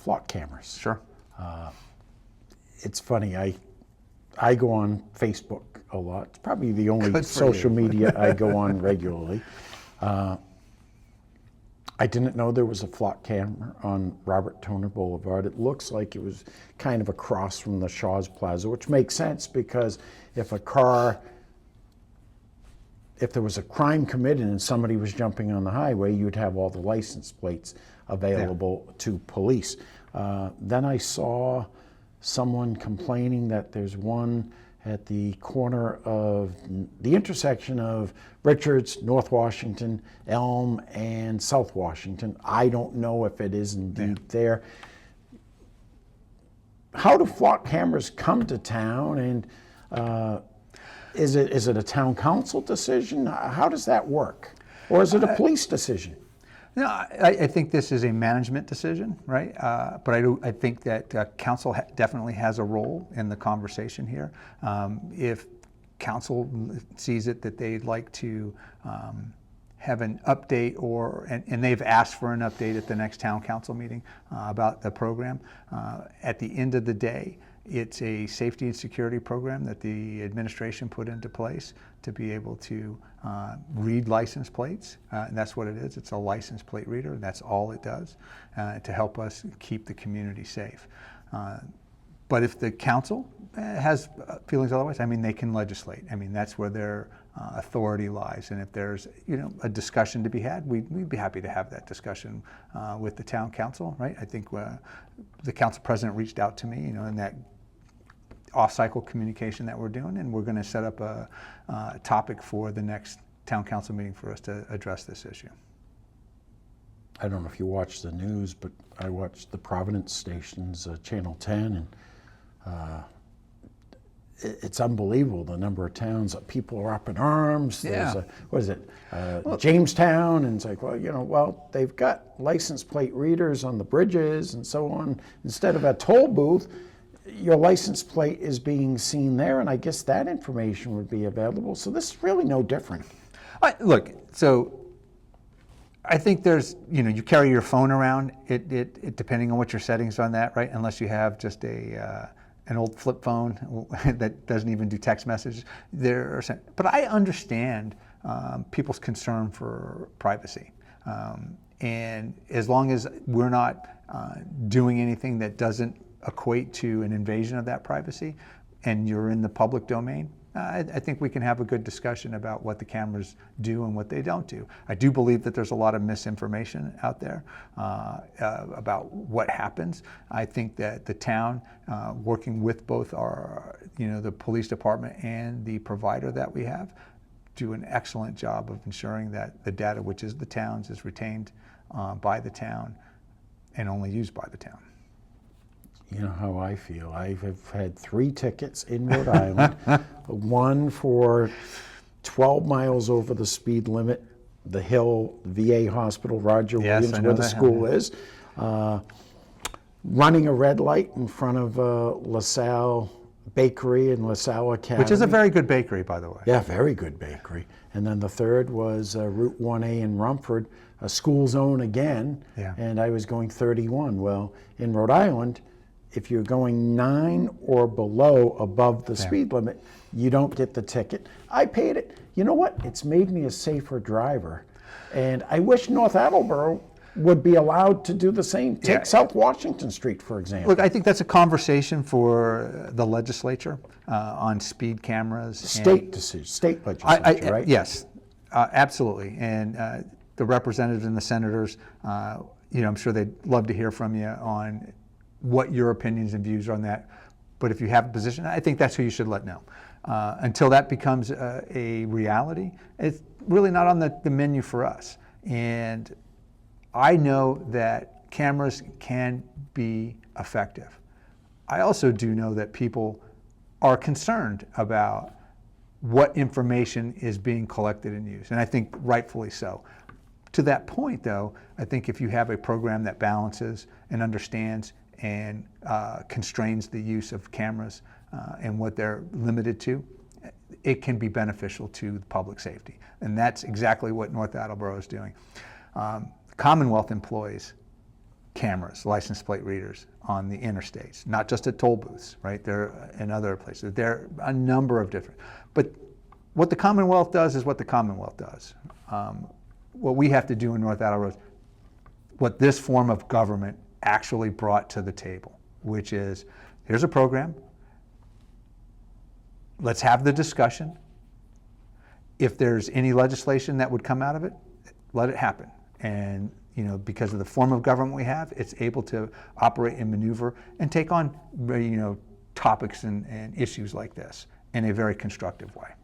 flock cameras. Sure. It's funny, I go on Facebook a lot. It's probably the only Good for social you. media I go on regularly. I didn't know there was a flock camera on Robert Toner Boulevard. It looks like it was kind of across from the Shaw's Plaza, which makes sense because if there was a crime committed and somebody was jumping on the highway, you'd have all the license plates available to police. Then I saw someone complaining that there's one at the corner of the intersection of Richards, North Washington, Elm, and South Washington. I don't know if it is indeed there. How do flock cameras come to town, and is it a town council decision? How does that work? Or is it a police decision? No, I think this is a management decision, right? But I think that council definitely has a role in the conversation here. If council sees it that they'd like to have an update, and they've asked for an update at the next town council meeting about the program, at the end of the day, it's a safety and security program that the administration put into place to be able to read license plates. And that's what it is. It's a license plate reader. That's all it does to help us keep the community safe. But if the council has feelings otherwise, I mean, they can legislate. I mean, that's where their authority lies. And if there's, a discussion to be had, we'd be happy to have that discussion with the town council, right? I think the council president reached out to me, in that off-cycle communication that we're doing, and we're going to set up a topic for the next town council meeting for us to address this issue. I don't know if you watch the news, but I watched the Providence stations, Channel 10, and it's unbelievable the number of towns that people are up in arms. Yeah. There's Jamestown, and it's like, they've got license plate readers on the bridges and so on. Instead of a toll booth, your license plate is being seen there, and I guess that information would be available. So this is really no different. Look, so I think there's, you carry your phone around, it depending on what your settings on that, right? Unless you have just an old flip phone that doesn't even do text messages. But I understand people's concern for privacy. And as long as we're not doing anything that doesn't equate to an invasion of that privacy, and you're in the public domain, I think we can have a good discussion about what the cameras do and what they don't do. I do believe that there's a lot of misinformation out there about what happens. I think that the town, working with both our, the police department and the provider that we have, do an excellent job of ensuring that the data, which is the town's, is retained by the town and only used by the town. You know how I feel. I have had 3 tickets in Rhode Island, one for 12 miles over the speed limit, the Hill VA Hospital, Roger Williams, where the school is, running a red light in front of LaSalle Bakery and LaSalle Academy. Which is a very good bakery, by the way. Yeah, very good bakery. And then the third was Route 1A in Rumford, a school zone again, and I was going 31. Well, in Rhode Island, if you're going 9 or below above the speed limit, you don't get the ticket. I paid it. You know what? It's made me a safer driver. And I wish North Attleboro would be allowed to do the same. Take South Washington Street, for example. Look, I think that's a conversation for the legislature on speed cameras. State decision, state legislature, right? Yes, absolutely. And the representatives and the senators, I'm sure they'd love to hear from you on what your opinions and views are on that. But if you have a position, I think that's who you should let know. Until that becomes a reality, it's really not on the menu for us. And I know that cameras can be effective. I also do know that people are concerned about what information is being collected and used, and I think rightfully so. To that point, though, I think if you have a program that balances and understands and constrains the use of cameras and what they're limited to, it can be beneficial to public safety. And that's exactly what North Attleboro is doing. Commonwealth employees cameras, license plate readers on the interstates, not just at toll booths, right? They're in other places. There are a number of different, but what the Commonwealth does is what the Commonwealth does. What we have to do in North Attleboro, what this form of government actually brought to the table, which is, here's a program, let's have the discussion. If there's any legislation that would come out of it, let it happen. And because of the form of government we have, it's able to operate and maneuver and take on topics and issues like this in a very constructive way.